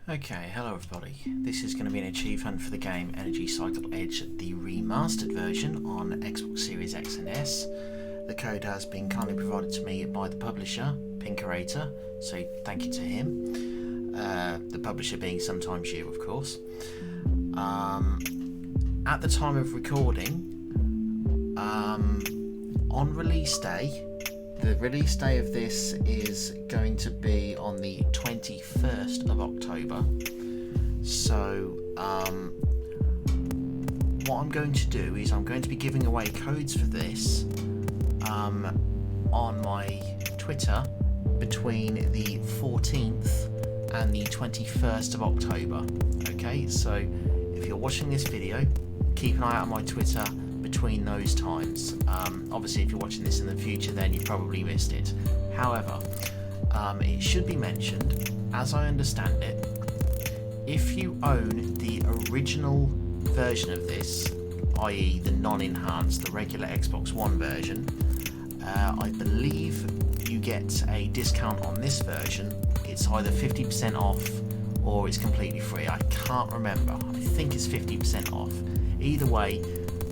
Okay, hello everybody. This is going to be an achieve hunt for the game Energy Cycle Edge, the remastered version on Xbox Series X and S. The code has been kindly provided to me by the publisher, Pinkerator, so thank you to him. The publisher being sometimes you, of course. At the time of recording, on release day, the release day of this is going to be on the 21st of October. So, what I'm going to do is I'm going to be giving away codes for this on my Twitter between the 14th and the 21st of October. Okay, so if you're watching this video, keep an eye out on my Twitter between those times. Obviously if you're watching this in the future, then you probably missed it. However, it should be mentioned, as I understand it, if you own the original version of this, i.e. the non-enhanced, the regular Xbox One version, I believe you get a discount on this version. It's either 50% off or it's completely free. I can't remember. I think it's 50% off. Either way,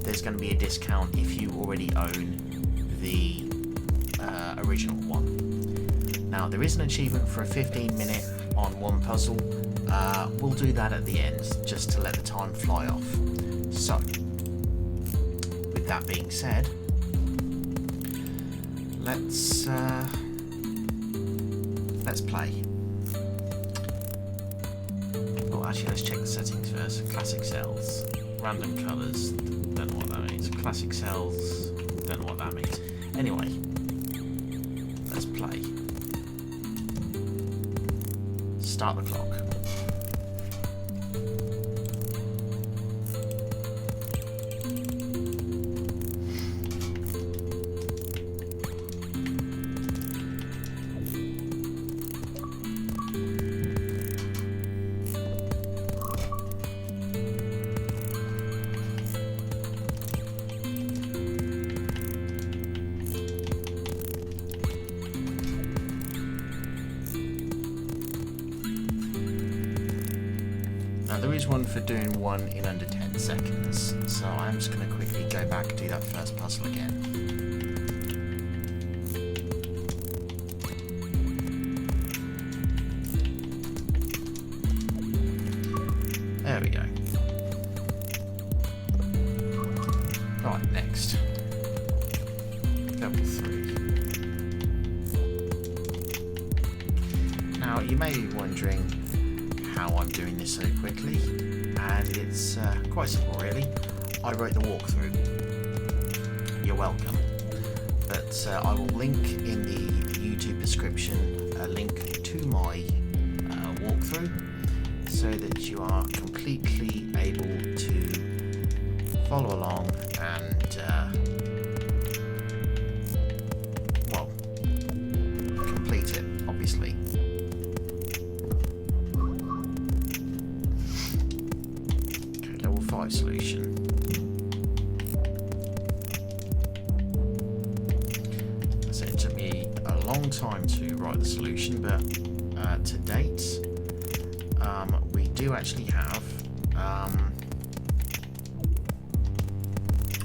there's going to be a discount if you already own the original one. Now, there is an achievement for a 15-minute on one puzzle. We'll do that at the end, just to let the time fly off. So, with that being said, let's play. Oh, actually, let's check the settings first. Classic cells, random colours. Don't know what that means. Classic cells. Don't know what that means. Anyway, let's play. Start the clock. Now there is one for doing one in under 10 seconds, so I'm just going to quickly go back and do that first puzzle again. There we go. Right, next. Level 3. Now you may be wondering how I'm doing this so quickly, and it's quite simple really. I wrote the walkthrough. You're welcome. But I will link in the YouTube description a link to my walkthrough so that you are completely able to follow along and well, complete it, obviously. Solution. So it took me a long time to write the solution, but to date we do actually have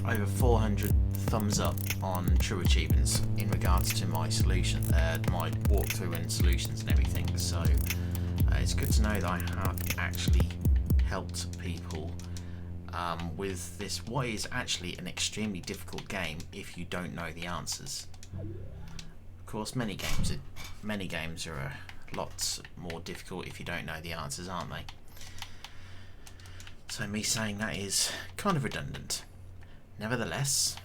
over 400 thumbs up on true achievements in regards to my solution, my walkthrough and solutions and everything. So it's good to know that I have actually helped people with this, what is actually an extremely difficult game if you don't know the answers. Of course, many games are a lot more difficult if you don't know the answers, aren't they? So me saying that is kind of redundant. Nevertheless,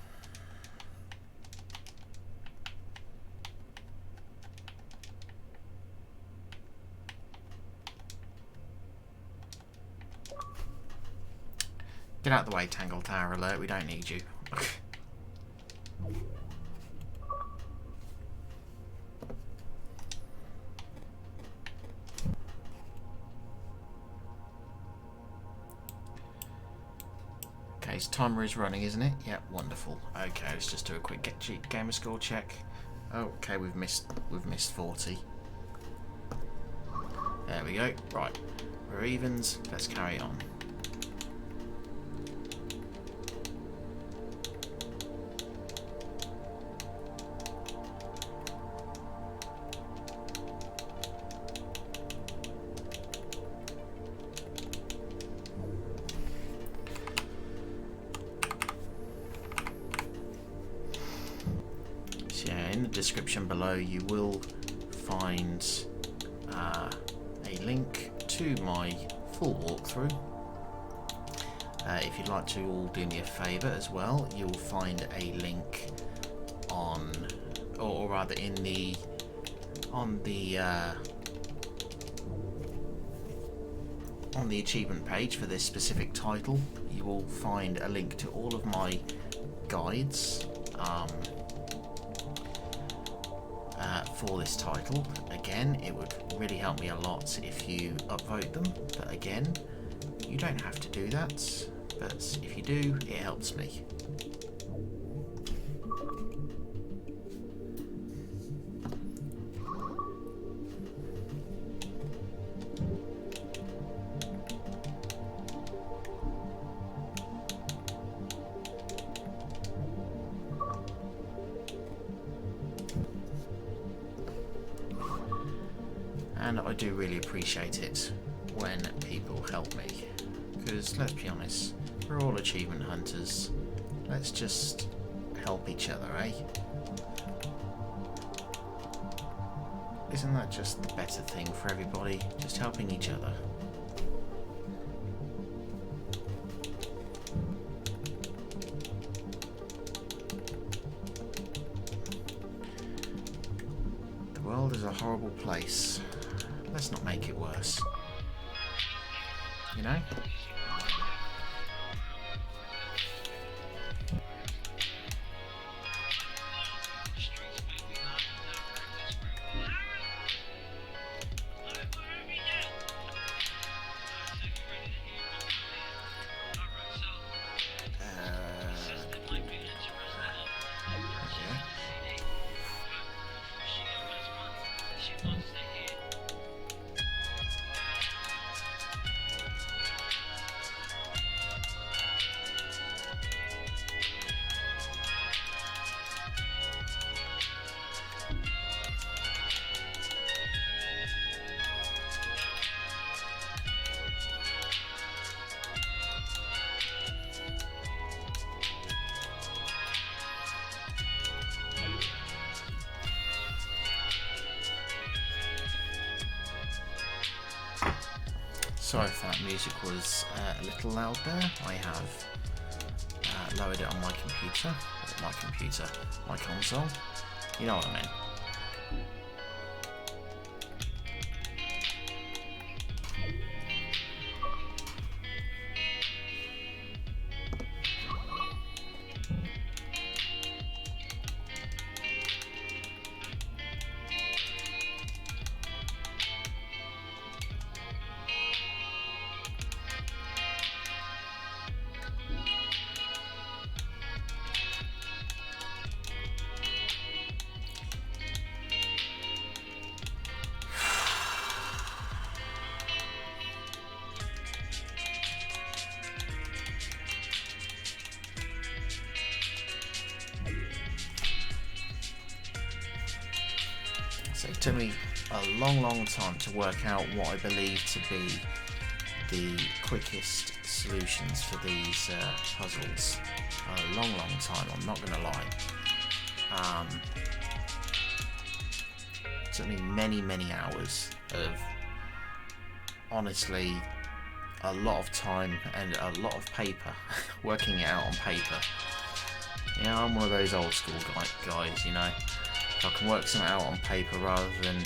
get out of the way, Tangle Tower Alert, we don't need you. Okay, so timer is running, isn't it? Yep, wonderful. Okay, let's just do a quick gamer score check. Okay, we've missed 40. There we go. Right. We're evens, let's carry on. So yeah, in the description below you will find a link to my full walkthrough. If you'd like to all do me a favour as well, you'll find a link on, or rather in the on the achievement page for this specific title. You will find a link to all of my guides for this title. Again, it would really help me a lot if you upvote them, but again, you don't have to do that, but if you do, it helps me. And I do really appreciate it when people help me, because let's be honest, we're all achievement hunters. Let's just help each other, eh? Isn't that just the better thing for everybody? Just helping each other. The world is a horrible place. Let's not make it worse. You know? Sorry if that music was a little loud there. I have lowered it on my computer, my console. You know what I mean. So it took me a long time to work out what I believe to be the quickest solutions for these puzzles. A long time, I'm not going to lie. It took me many hours of, honestly, a lot of time and a lot of paper, working it out on paper. You know, I'm one of those old school guys, you know. If I can work something out on paper rather than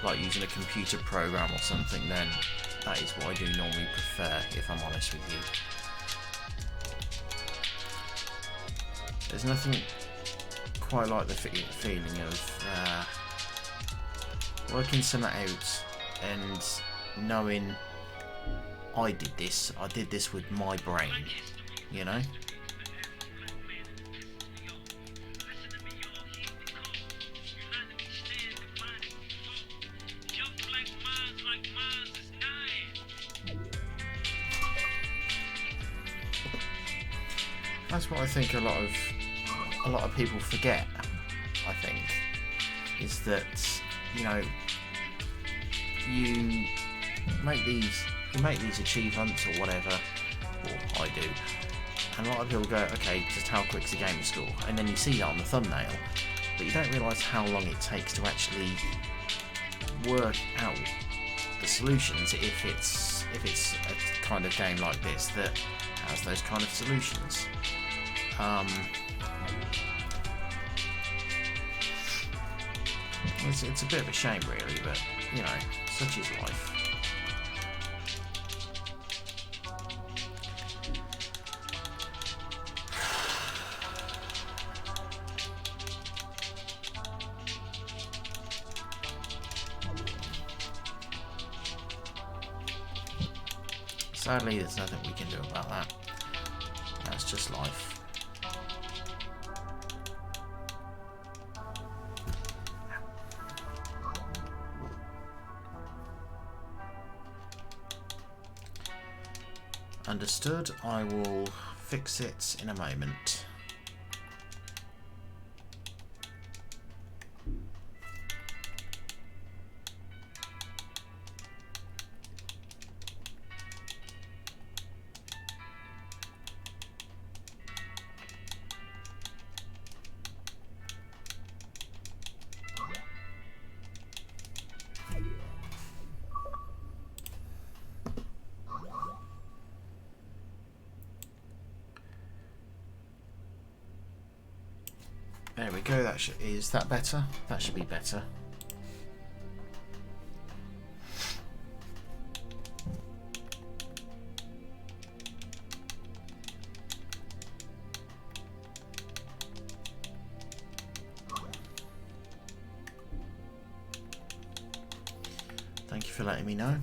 like using a computer program or something, then that is what I do normally prefer, if I'm honest with you. There's nothing quite like the feeling of working something out and knowing I did this with my brain, you know. That's what I think a lot of people forget, I think, is that, you know, you make these achievements or whatever, or I do, and a lot of people go, okay, just how quick's the game score, and then you see that on the thumbnail, but you don't realise how long it takes to actually work out the solutions if it's a kind of game like this that has those kind of solutions. It's a bit of a shame, really, but you know, such is life. Sadly, there's nothing we can do about that. That's just life. Understood. I will fix it in a moment. There we go, is that better? That should be better. Thank you for letting me know.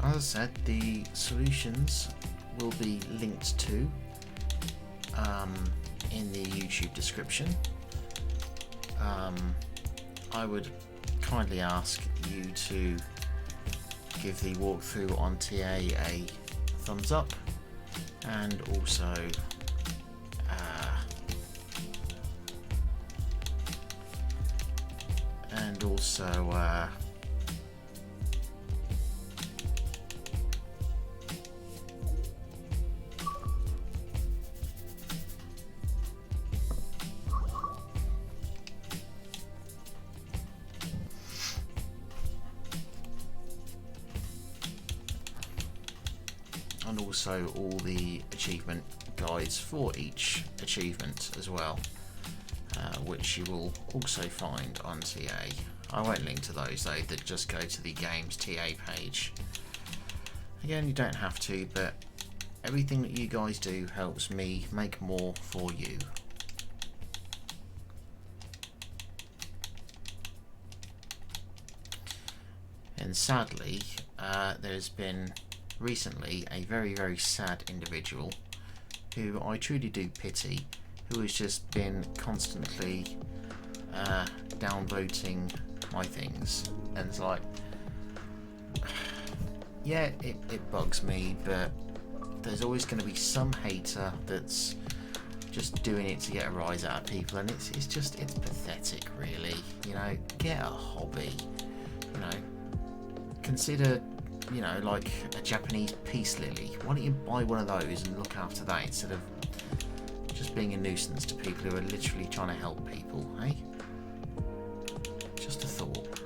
As I said, the solutions will be linked to in the YouTube description. I would kindly ask you to give the walkthrough on TA a thumbs up, and also all the achievement guides for each achievement as well, which you will also find on TA. I won't link to those though, that just go to the game's TA page. Again, you don't have to, but everything that you guys do helps me make more for you. And sadly, there's been recently a very, very sad individual who I truly do pity, who has just been constantly downvoting my things, and it's like, yeah, it bugs me, but there's always going to be some hater that's just doing it to get a rise out of people, and it's pathetic, really. You know, get a hobby, you know. consider, you know, like a Japanese peace lily. Why don't you buy one of those and look after that instead of just being a nuisance to people who are literally trying to help people, hey? Just a thought.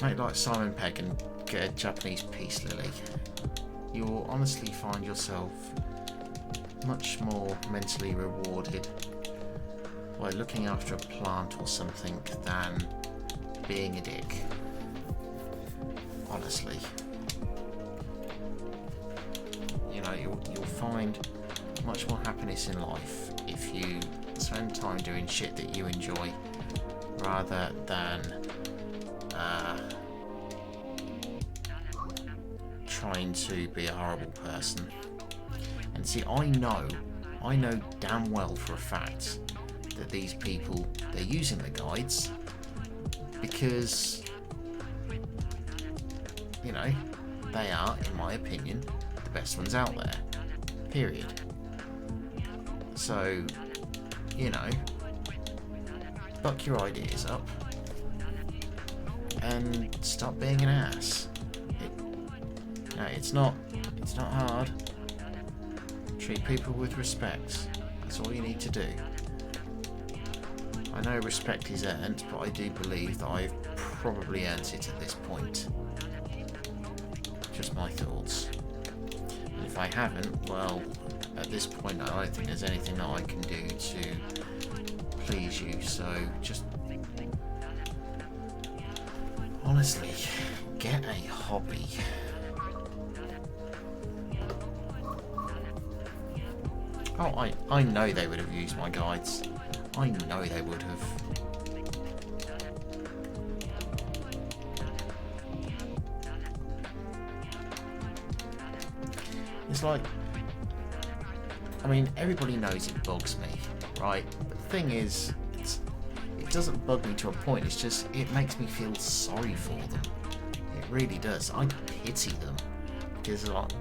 Make like Simon Pegg and get a Japanese peace lily. You'll honestly find yourself much more mentally rewarded by looking after a plant or something than being a dick. Honestly. You know, you'll find much more happiness in life if you spend time doing shit that you enjoy rather than trying to be a horrible person. And see, I know damn well for a fact that these people, they're using the guides because, you know, they are, in my opinion, the best ones out there. Period. So, you know, buck your ideas up and stop being an ass. No, it's not hard. Treat people with respect. That's all you need to do. I know respect is earned, but I do believe that I've probably earned it at this point. Just my thoughts. And if I haven't, well, at this point I don't think there's anything that I can do to please you, so just honestly, get a hobby. Oh, I know they would have used my guides. I know they would have. It's like, I mean, everybody knows it bugs me, right? But the thing is, it doesn't bug me to a point. It's just, it makes me feel sorry for them. It really does. I pity them. Because, like,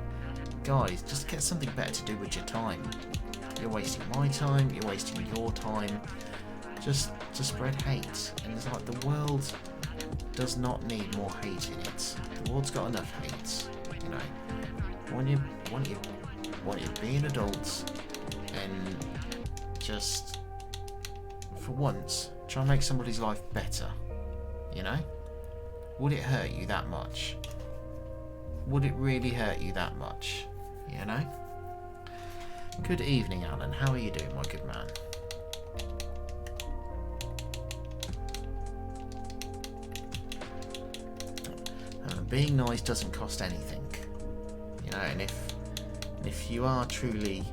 guys, just get something better to do with your time. You're wasting my time, you're wasting your time, just to spread hate. And it's like, the world does not need more hate in it. The world's got enough hate, you know. When you be an adult and just, for once, try and make somebody's life better, you know? Would it hurt you that much? Would it really hurt you that much, you know? Good evening, Alan. How are you doing, my good man? Being nice doesn't cost anything, you know. And if you are truly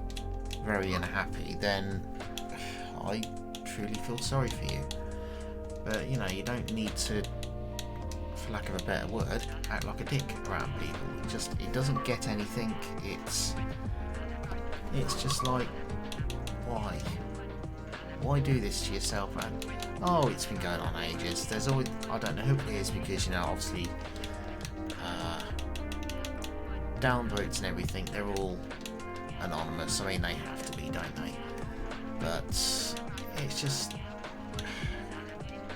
very unhappy, then I truly feel sorry for you. But you know, you don't need to, for lack of a better word, act like a dick around people. It doesn't get anything. It's just like, why do this to yourself? And oh, it's been going on ages. There's always, I don't know who it is, because, you know, obviously downvotes and everything, they're all anonymous. I mean, they have to be, don't they? But it's just,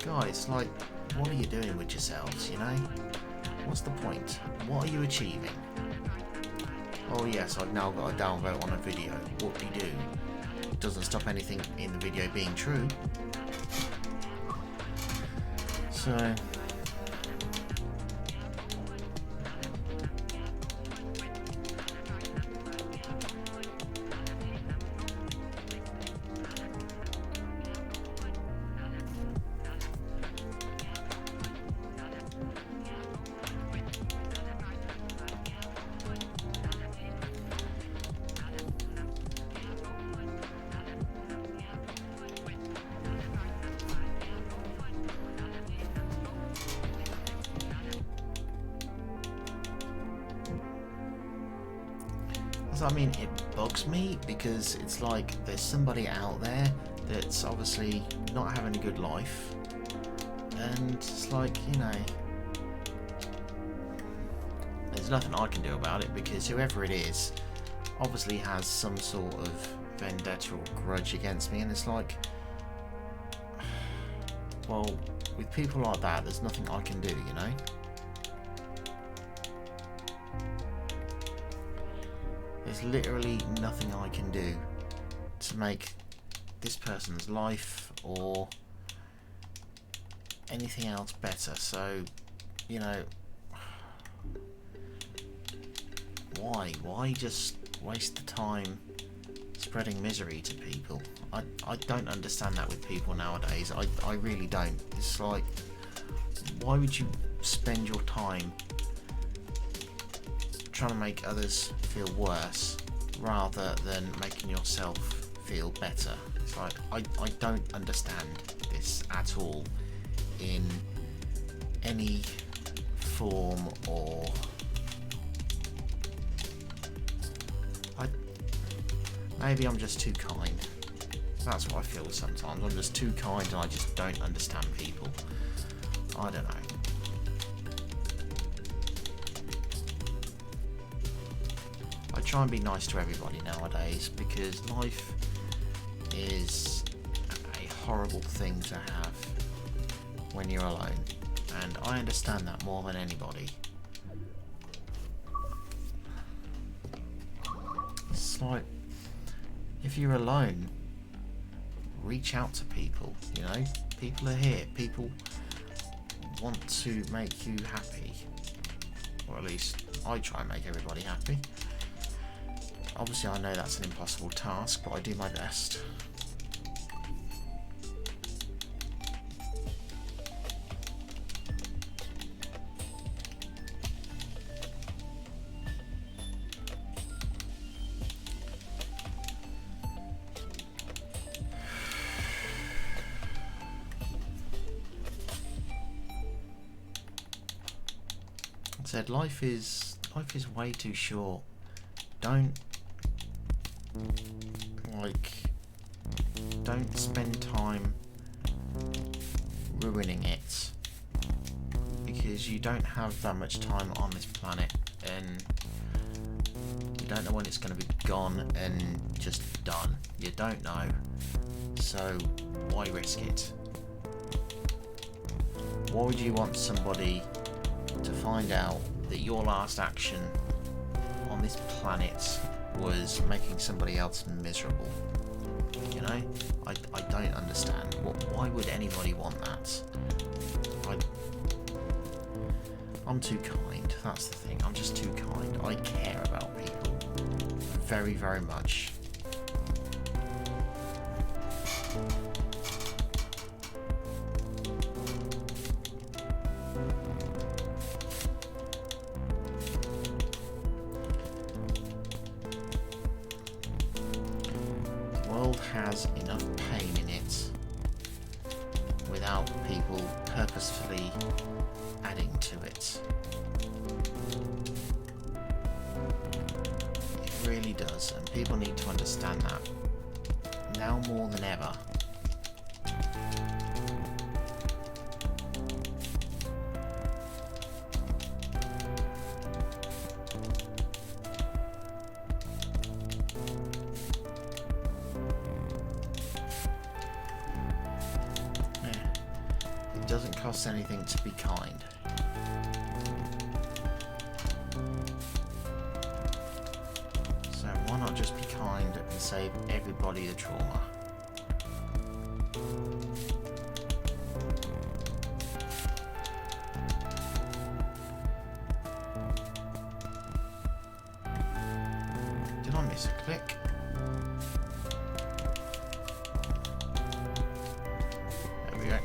guys, like, what are you doing with yourselves, you know? What's the point? What are you achieving? Oh yes, I've now got a downvote on a video. Whoop-de-doo. Doesn't stop anything in the video being true. So... I mean, it bugs me because it's like there's somebody out there that's obviously not having a good life, and it's like, you know, there's nothing I can do about it because whoever it is obviously has some sort of vendetta or grudge against me, and it's like, well, with people like that, there's nothing I can do, you know? There's literally nothing I can do to make this person's life or anything else better. So, you know, why just waste the time spreading misery to people? I don't understand that with people nowadays. I really don't. It's like, why would you spend your time trying to make others feel worse rather than making yourself feel better? It's like, I don't understand this at all in any form, or maybe I'm just too kind. That's what I feel sometimes. I'm just too kind and I just don't understand people. I don't know. I try and be nice to everybody nowadays because life is a horrible thing to have when you're alone, and I understand that more than anybody. It's like, if you're alone, reach out to people, you know? People are here. People want to make you happy. Or at least I try and make everybody happy. Obviously I know that's an impossible task, but I do my best. Said life is way too short. Don't spend time ruining it, because you don't have that much time on this planet and you don't know when it's going to be gone and just done. You don't know, so why risk it? Why would you want somebody to find out that your last action on this planet was making somebody else miserable? You know, I don't understand. Why would anybody want that? I'm too kind. That's the thing. I'm just too kind. I care about people very, very much. Has enough pain in it without people purposefully adding to it. It really does, and people need to understand that now more than ever. It doesn't cost anything to be kind. So why not just be kind and save everybody the trauma? Did I miss a click? There we go.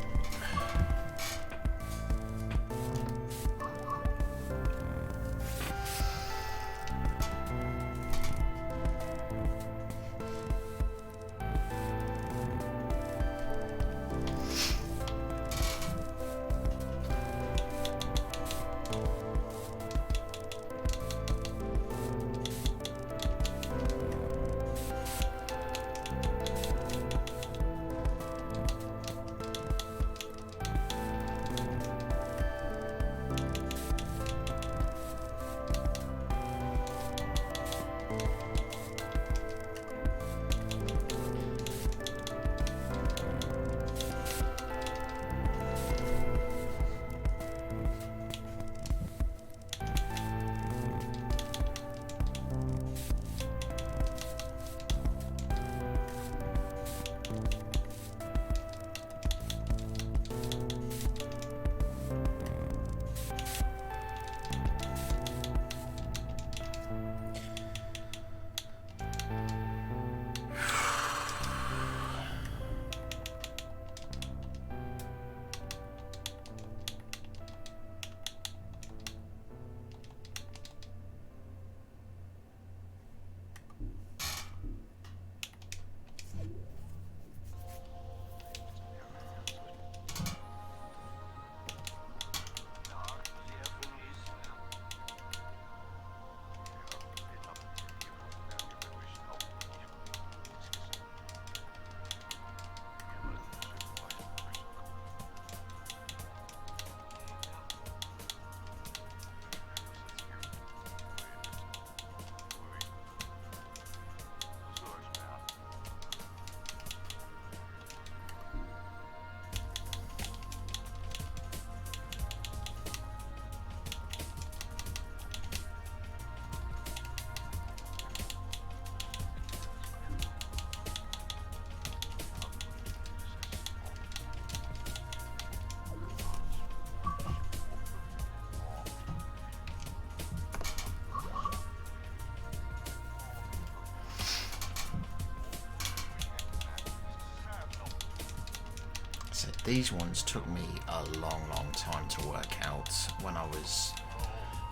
these ones took me a long time to work out when I was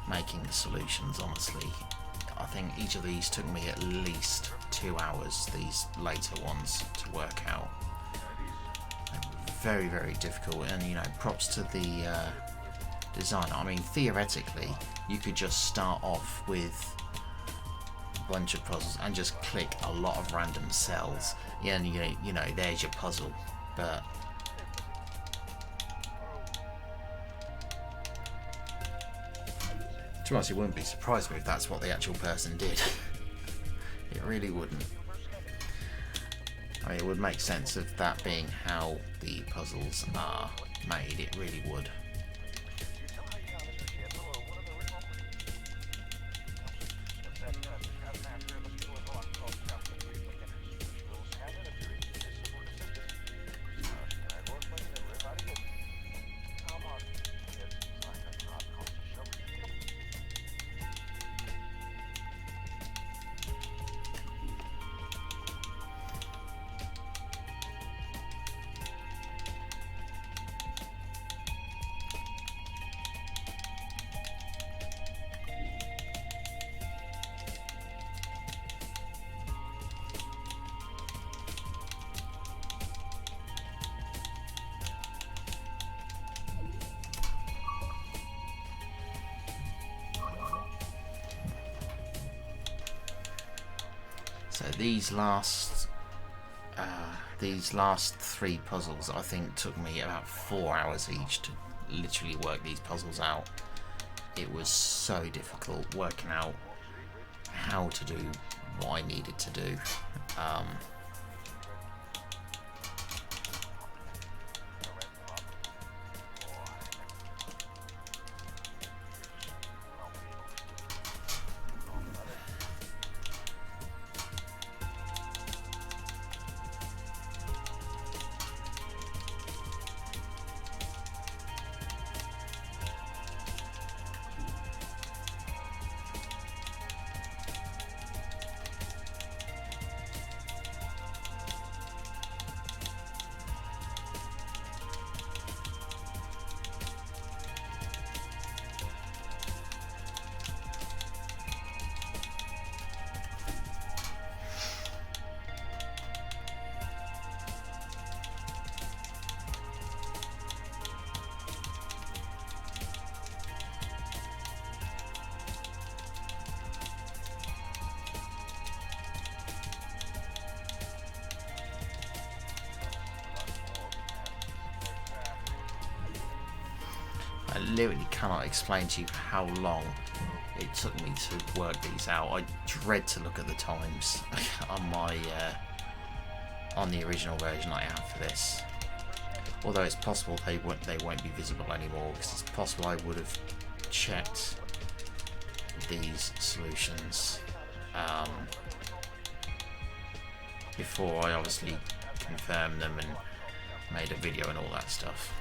making the solutions, honestly. I think each of these took me at least 2 hours, these later ones, to work out. Very difficult, and you know, props to the designer. I mean, theoretically you could just start off with a bunch of puzzles and just click a lot of random cells, and you know there's your puzzle. But to be honest, it wouldn't be surprised me if that's what the actual person did. It really wouldn't. I mean, it would make sense of that being how the puzzles are made. It really would. So these last 3 puzzles, I think, took me about 4 hours each to literally work these puzzles out. It was so difficult working out how to do what I needed to do. I literally cannot explain to you how long it took me to work these out. I dread to look at the times on my on the original version I have for this. Although it's possible they won't be visible anymore, because it's possible I would have checked these solutions before I obviously confirmed them and made a video and all that stuff.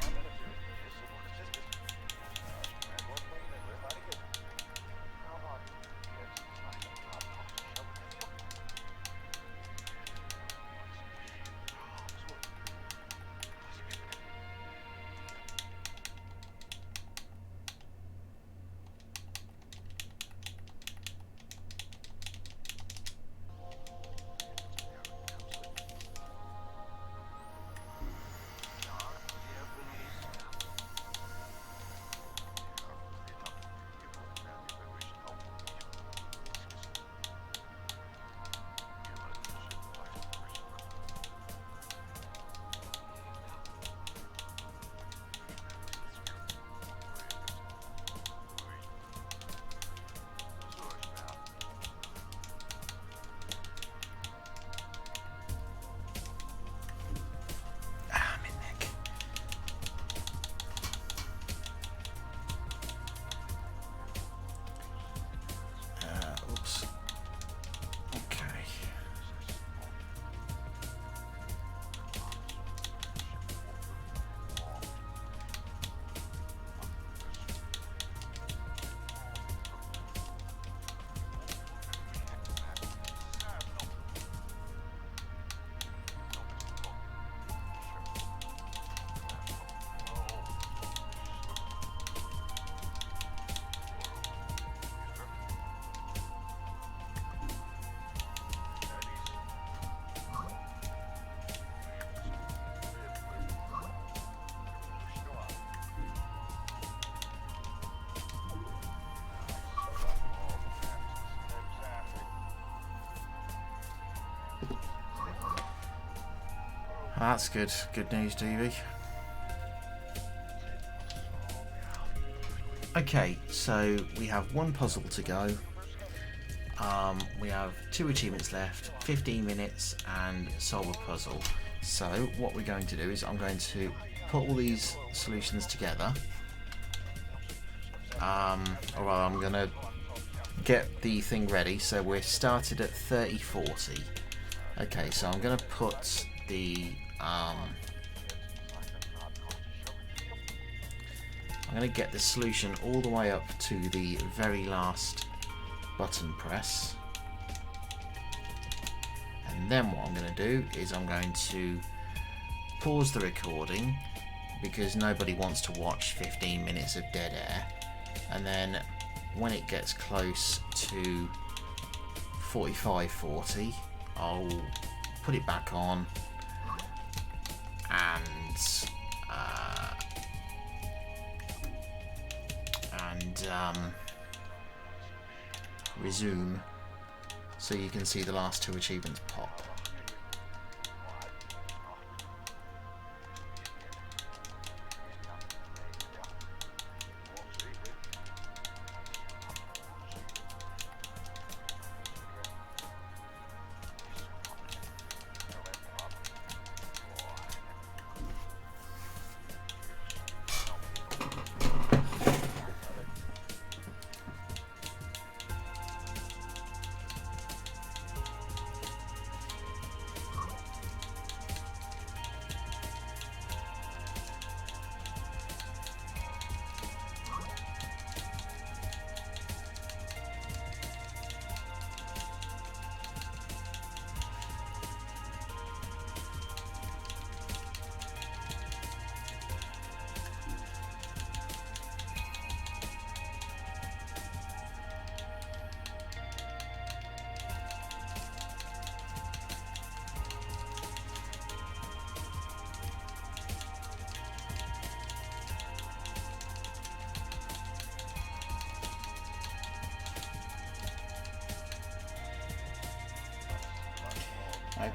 That's good. Good news, DV. Okay, so we have one puzzle to go. We have 2 achievements left, 15 minutes, and solve a puzzle. So what we're going to do is I'm going to put all these solutions together. Or I'm going to get the thing ready. So we're started at 30-40. Okay, so I'm going to put the I'm going to get the solution all the way up to the very last button press, and then what I'm going to do is I'm going to pause the recording because nobody wants to watch 15 minutes of dead air, and then when it gets close to 45-40 I'll put it back on and resume so you can see the last 2 achievements pop.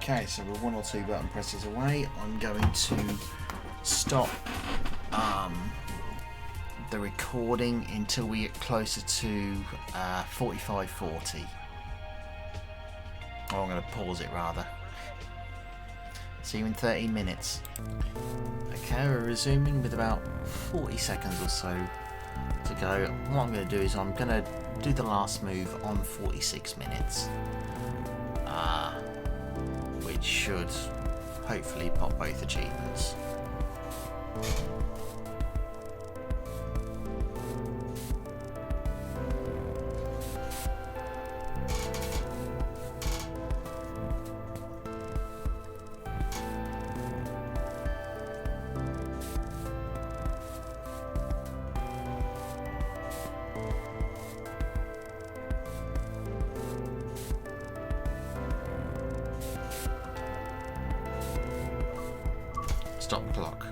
Okay, so we're 1 or 2 button presses away. I'm going to stop the recording until we get closer to 45-40. Oh, I'm going to pause it rather. See you in 13 minutes. Okay, we're resuming with about 40 seconds or so to go. What I'm going to do is I'm going to do the last move on 46 minutes. Which should hopefully pop both achievements. Stop clock.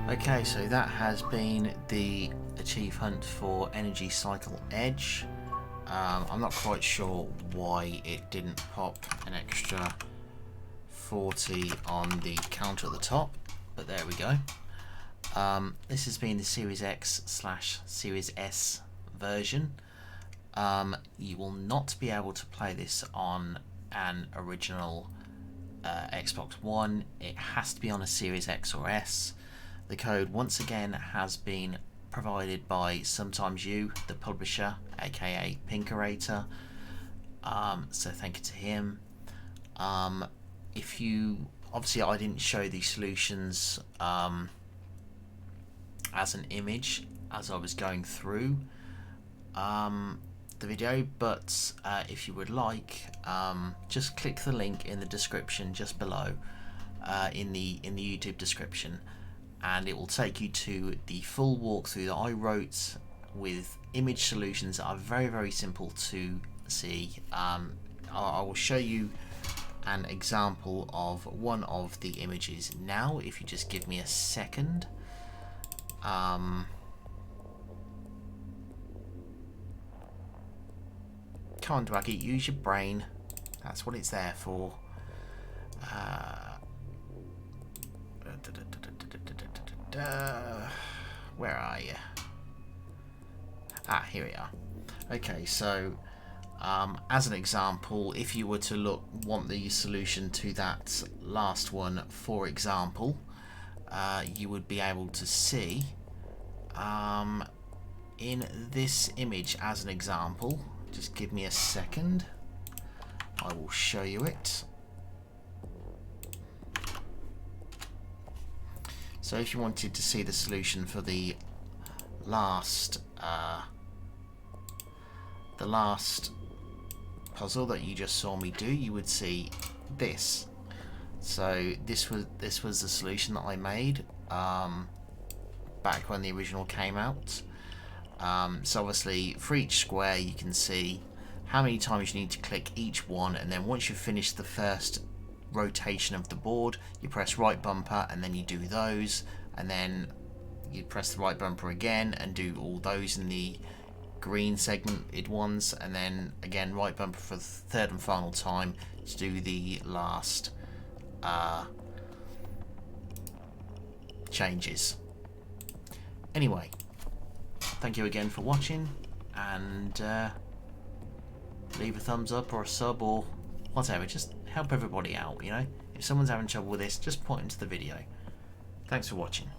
Okay, so that has been the Achieve Hunt for Energy Cycle Edge. I'm not quite sure why it didn't pop an extra 40 on the counter at the top, but there we go. This has been the Series X/Series S version. You will not be able to play this on an original Xbox One. It has to be on a Series X or S. The code once again has been provided by Sometimes You, the publisher, aka Pinkerator. So thank you to him. If you obviously, I didn't show the solutions as an image as I was going through the video, but if you would like, just click the link in the description just below, in the YouTube description, and it will take you to the full walkthrough that I wrote with image solutions that are very, very simple to see, I will show you an example of one of the images now, if you just give me a second. Come on, Dwaggy, use your brain. That's what it's there for. Where are you? Ah, here we are. Okay, so as an example, if you were to want the solution to that last one, for example, you would be able to see in this image as an example. Just give me a second. I will show you it. So if you wanted to see the solution for the last puzzle that you just saw me do, you would see this. So this was the solution that I made back when the original came out. So obviously for each square you can see how many times you need to click each one, and then once you've finished the first rotation of the board, you press right bumper and then you do those, and then you press the right bumper again and do all those in the green segmented ones, and then again right bumper for the third and final time to do the last changes. Anyway, thank you again for watching, and leave a thumbs up or a sub or whatever. Just help everybody out, you know. If someone's having trouble with this, just point into the video. Thanks for watching.